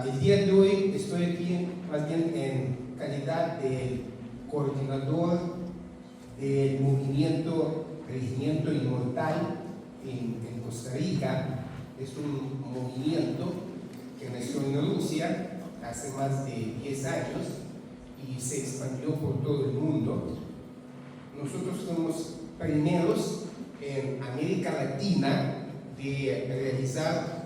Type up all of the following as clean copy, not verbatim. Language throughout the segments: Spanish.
El día de hoy estoy aquí más bien en calidad de coordinador del movimiento Regimiento Inmortal en Costa Rica. Es un movimiento que nació en Rusia hace más de 10 años y se expandió por todo el mundo. Nosotros fuimos primeros en América Latina de realizar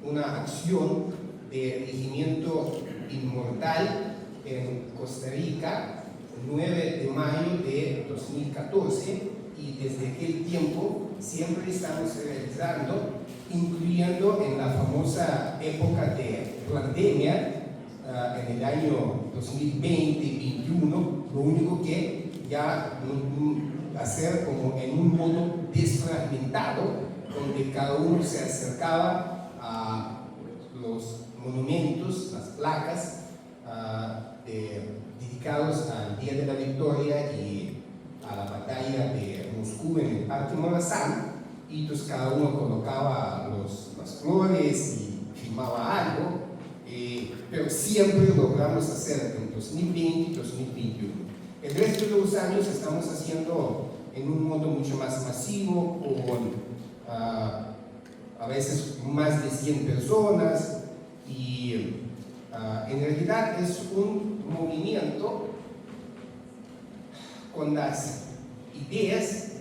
una acción de regimiento inmortal en Costa Rica, el 9 de mayo de 2014, y desde aquel tiempo siempre estamos realizando, incluyendo en la famosa época de pandemia, en el año 2020-2021, lo único que ya hacer como en un modo desfragmentado, donde cada uno se acercaba a los monumentos, las placas dedicados al Día de la Victoria y a la batalla de Moscú en el Parque Morazán, y pues cada uno colocaba las flores y filmaba algo, pero siempre logramos hacer en 2020 y 2021. El resto de los años estamos haciendo en un modo mucho más masivo, con a veces más de 100 personas, y en realidad es un movimiento con las ideas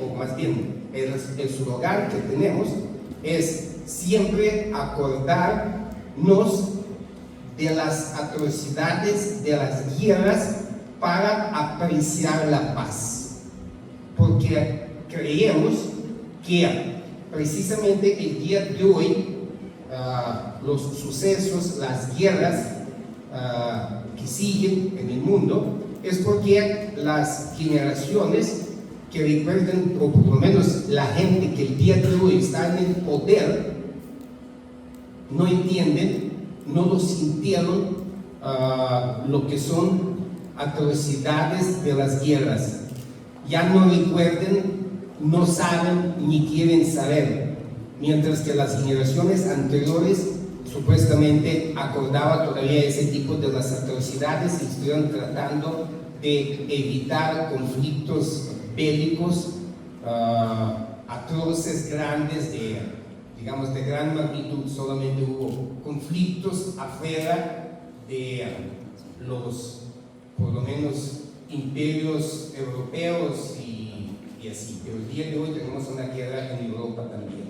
o más bien el slogan que tenemos es siempre acordarnos de las atrocidades de las guerras para apreciar la paz, porque creemos que precisamente el día de hoy los sucesos, las guerras que siguen en el mundo, es porque las generaciones que recuerden, o por lo menos la gente que el día de hoy está en el poder, no entienden, no lo sintieron lo que son atrocidades de las guerras. Ya no recuerden, no saben ni quieren saber, mientras que las generaciones anteriores supuestamente acordaban todavía ese tipo de las atrocidades y estuvieron tratando de evitar conflictos bélicos atroces, grandes, digamos de gran magnitud. Solamente hubo conflictos afuera de los, por lo menos, imperios europeos y así, pero el día de hoy tenemos una guerra en Europa también.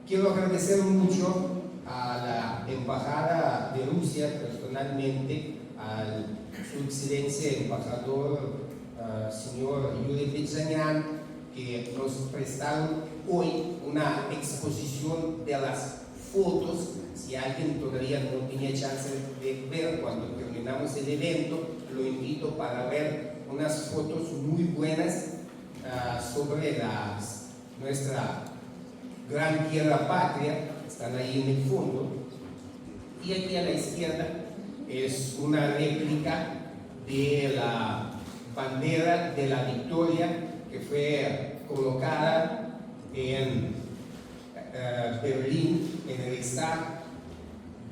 Quiero agradecer mucho a la Embajada de Rusia, personalmente, al su excelencia embajador señor Yuri Pizanyan, que nos prestaron hoy una exposición de las fotos. Si alguien todavía no tenía chance de ver cuando terminamos el evento, lo invito para ver unas fotos muy buenas sobre nuestra gran tierra patria. Están ahí en el fondo, y aquí a la izquierda es una réplica de la bandera de la Victoria que fue colocada en Berlín, en el Reichstag,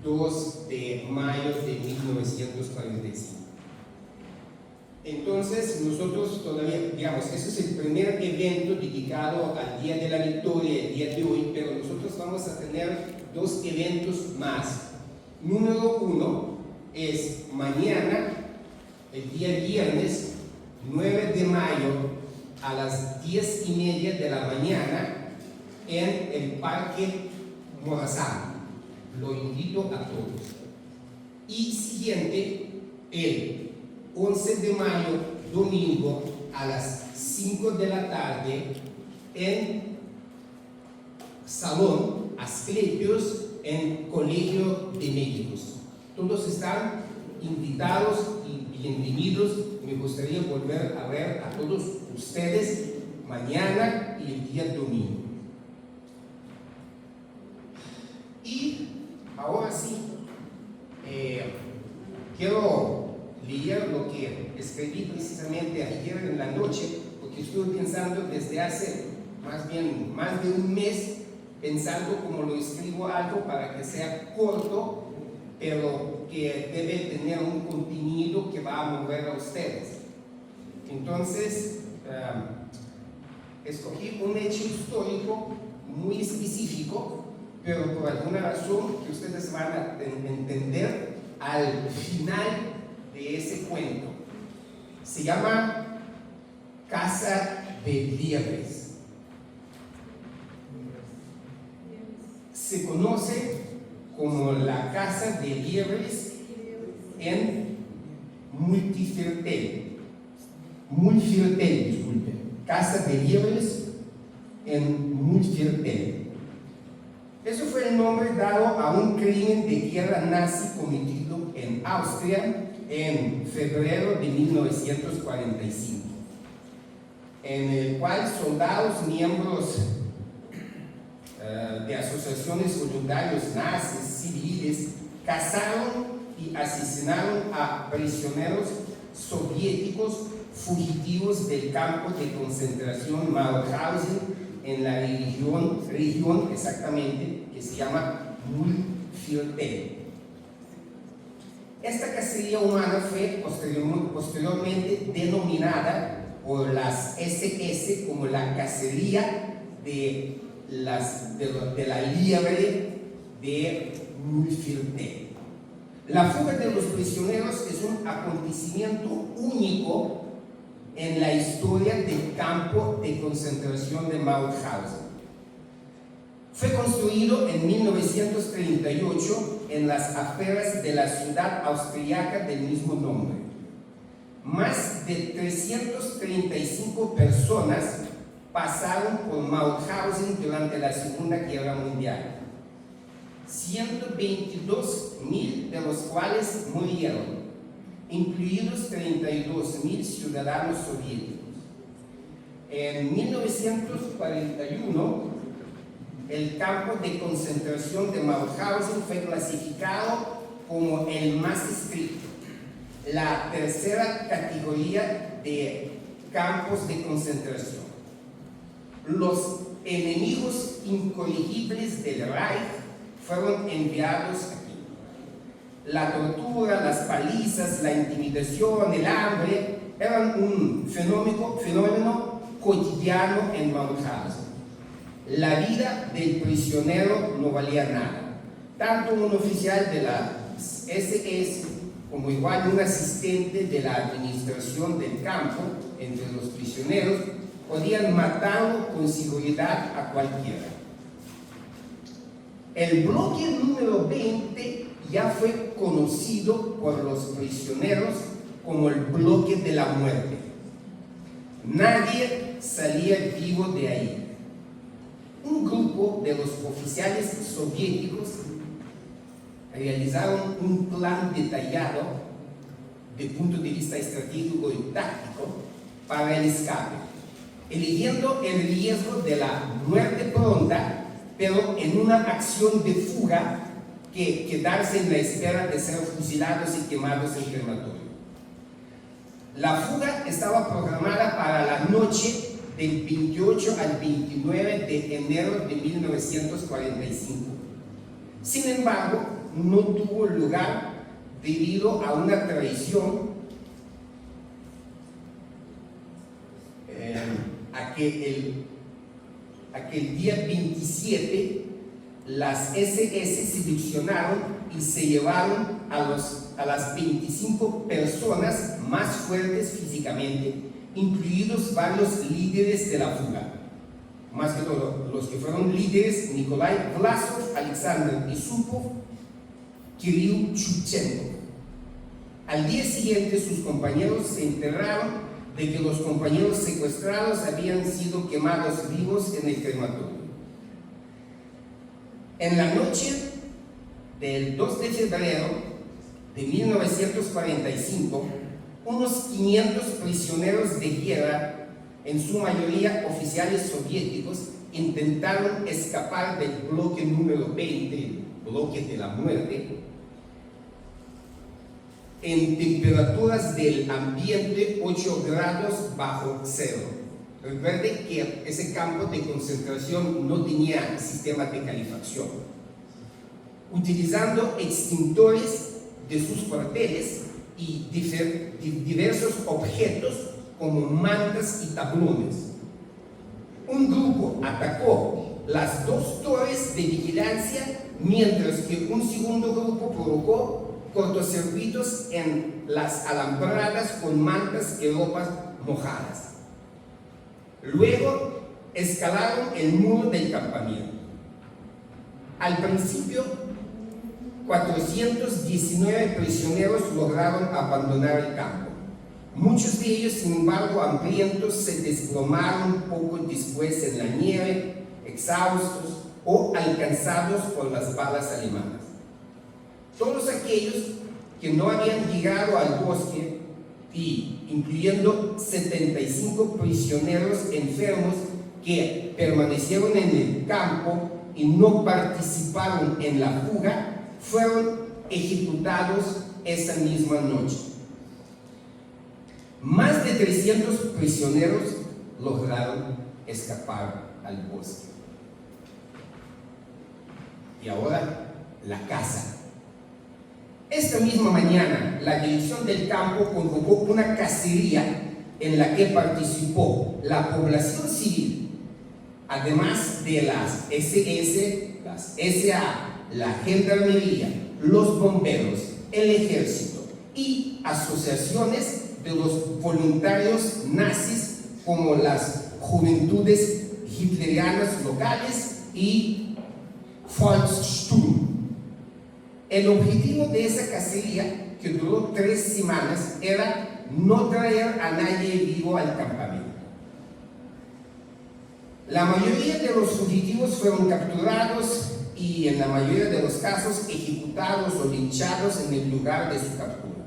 2 de mayo de 1945. Entonces nosotros todavía, digamos, ese es el primer evento dedicado al Día de la Victoria, el día de hoy, pero nosotros vamos a tener 2 eventos más. Número 1 es mañana, el día viernes 9 de mayo a las 10:30 de la mañana en el Parque Morazán. Lo invito a todos. Y siguiente, el 11 de mayo, domingo, a las 5 de la tarde, en Salón Asclepios, en Colegio de Médicos. Todos están invitados y bienvenidos. Me gustaría volver a ver a todos ustedes mañana y el día domingo. Y ahora sí, quiero leer lo que escribí precisamente ayer en la noche, porque estuve pensando desde hace más de un mes pensando como lo escribo algo para que sea corto, pero que debe tener un contenido que va a mover a ustedes. Entonces, escogí un hecho histórico muy específico, pero por alguna razón que ustedes van a entender al final de ese cuento. Se llama Casa de Liebres. Se conoce como la Casa de Liebres en Multifirtel, disculpe. Casa de Liebres en Multifirtel. Eso fue el nombre dado a un crimen de guerra nazi cometido en Austria en febrero de 1945, en el cual soldados miembros de asociaciones voluntarios nazis civiles cazaron y asesinaron a prisioneros soviéticos fugitivos del campo de concentración Mauthausen en la región exactamente que se llama Multifirtel. Esta cacería humana fue posteriormente denominada por las SS como la cacería de la liebre de Multifirtel. La fuga de los prisioneros es un acontecimiento único en la historia del campo de concentración de Mauthausen. Fue construido en 1938 en las afueras de la ciudad austriaca del mismo nombre. Más de 335 personas pasaron por Mauthausen durante la Segunda Guerra Mundial. 122.000 de los cuales murieron, incluidos 32.000 ciudadanos soviéticos. En 1941, el campo de concentración de Mauthausen fue clasificado como el más estricto, la tercera categoría de campos de concentración. Los enemigos incorregibles del Reich fueron enviados aquí. La tortura, las palizas, la intimidación, el hambre eran un fenómeno cotidiano en Mauthausen. La vida del prisionero no valía nada. Tanto un oficial de la SS como igual un asistente de la administración del campo entre los prisioneros podían matarlo con seguridad a cualquiera. El bloque número 20 ya fue conocido por los prisioneros como el bloque de la muerte. Nadie salía vivo de ahí. Un grupo de los oficiales soviéticos realizaron un plan detallado de punto de vista estratégico y táctico para el escape, eligiendo el riesgo de la muerte pronta, pero en una acción de fuga que quedarse en la espera de ser fusilados y quemados en crematorio. La fuga estaba programada para la noche del 28 al 29 de enero de 1945. Sin embargo, no tuvo lugar debido a una traición aquel día 27 las SS seleccionaron y se llevaron a las 25 personas más fuertes físicamente, incluidos varios líderes de la fuga. Más que todo, los que fueron líderes: Nikolai Vlasov, Alexander Yusupov, Kirill Chutchenko. Al día siguiente, sus compañeros se enteraron de que los compañeros secuestrados habían sido quemados vivos en el crematorio. En la noche del 2 de febrero de 1945, unos 500 prisioneros de guerra, en su mayoría oficiales soviéticos, intentaron escapar del bloque número 20, el bloque de la muerte, en temperaturas del ambiente 8 grados bajo cero. Recuerde que ese campo de concentración no tenía sistema de calefacción. Utilizando extintores de sus cuarteles y diversos objetos como mantas y tablones, un grupo atacó las dos torres de vigilancia, mientras que un segundo grupo provocó cortocircuitos en las alambradas con mantas y ropas mojadas. Luego escalaron el muro del campamento. Al principio, 419 prisioneros lograron abandonar el campo. Muchos de ellos, sin embargo, hambrientos, se desplomaron poco después en la nieve, exhaustos o alcanzados por las balas alemanas. Todos aquellos que no habían llegado al bosque, incluyendo 75 prisioneros enfermos que permanecieron en el campo y no participaron en la fuga, fueron ejecutados esa misma noche. Más de 300 prisioneros lograron escapar al bosque. Y ahora, la caza. Esta misma mañana, la dirección del campo convocó una cacería en la que participó la población civil, además de las SS, las SA, la gendarmería, los bomberos, el ejército y asociaciones de los voluntarios nazis como las juventudes hitlerianas locales y Volkssturm. El objetivo de esa cacería, que duró 3 semanas, era no traer a nadie vivo al campamento. La mayoría de los fugitivos fueron capturados y en la mayoría de los casos ejecutados o linchados en el lugar de su captura.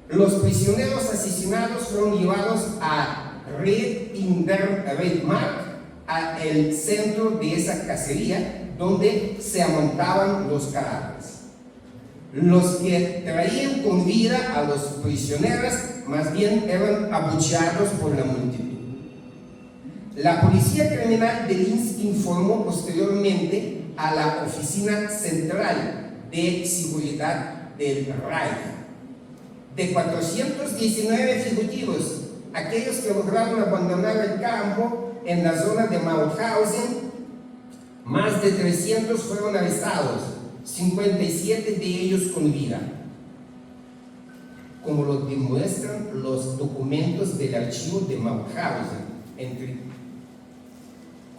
Los prisioneros asesinados fueron llevados a Red in der Redmark, el centro de esa cacería, donde se amontaban los cadáveres. Los que traían con vida a los prisioneros más bien eran abucheados por la multitud. La policía criminal de Linz informó posteriormente a la Oficina Central de Seguridad del Reich. De 419 fugitivos, aquellos que lograron abandonar el campo en la zona de Mauthausen, más de 300 fueron arrestados, 57 de ellos con vida, como lo demuestran los documentos del archivo de Mauthausen, entre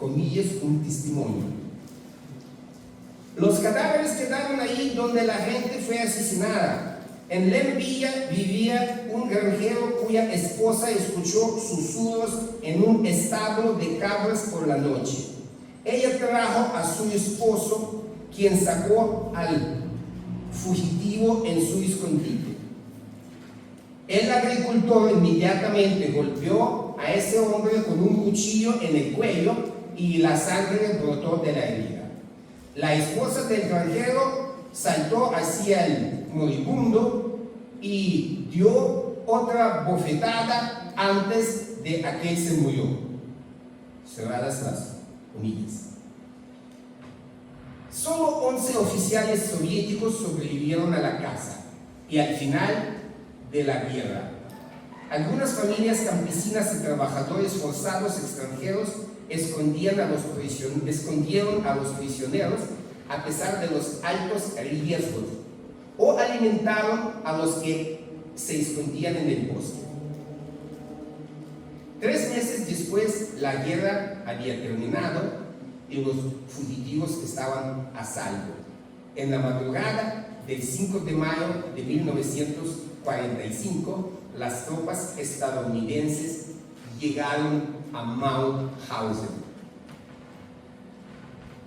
comillas, un testimonio. Los cadáveres quedaron ahí donde la gente fue asesinada. En Lembilla vivía un granjero cuya esposa escuchó susurros en un establo de cabras por la noche. Ella trajo a su esposo, quien sacó al fugitivo en su escondite. El agricultor inmediatamente golpeó a ese hombre con un cuchillo en el cuello y la sangre brotó de la herida. La esposa del granjero saltó hacia el moribundo y dio otra bofetada antes de que aquel se murió. Cerradas las comillas. Solo 11 oficiales soviéticos sobrevivieron a la caza y al final de la guerra. Algunas familias campesinas y trabajadores forzados extranjeros escondieron a los prisioneros a pesar de los altos riesgos, o alimentaron a los que se escondían en el bosque. 3 meses después, la guerra había terminado y los fugitivos estaban a salvo. En la madrugada del 5 de mayo de 1945, las tropas estadounidenses llegaron a Mauthausen.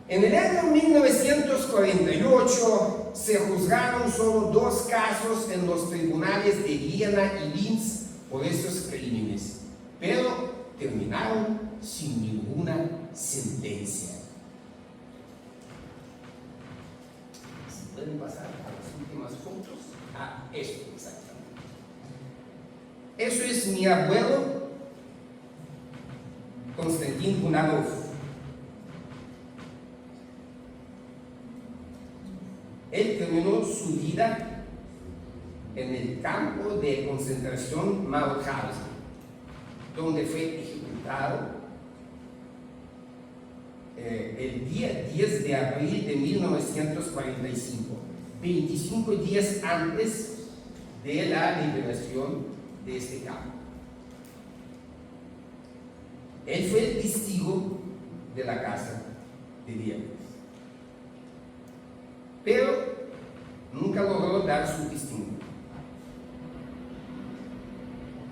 En el año 1948 se juzgaron solo 2 casos en los tribunales de Viena y Linz por esos crímenes, pero terminaron sin ninguna sentencia. Si pueden pasar a las últimas fotos, esto exactamente. Eso es mi abuelo Él terminó su vida en el campo de concentración Mauthausen, donde fue ejecutado el día 10 de abril de 1945, 25 días antes de la liberación de este campo. Él fue el testigo de la casa de Dios, pero nunca logró dar su testimonio.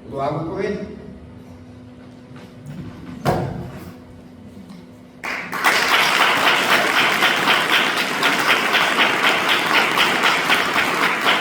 Lo hago por él.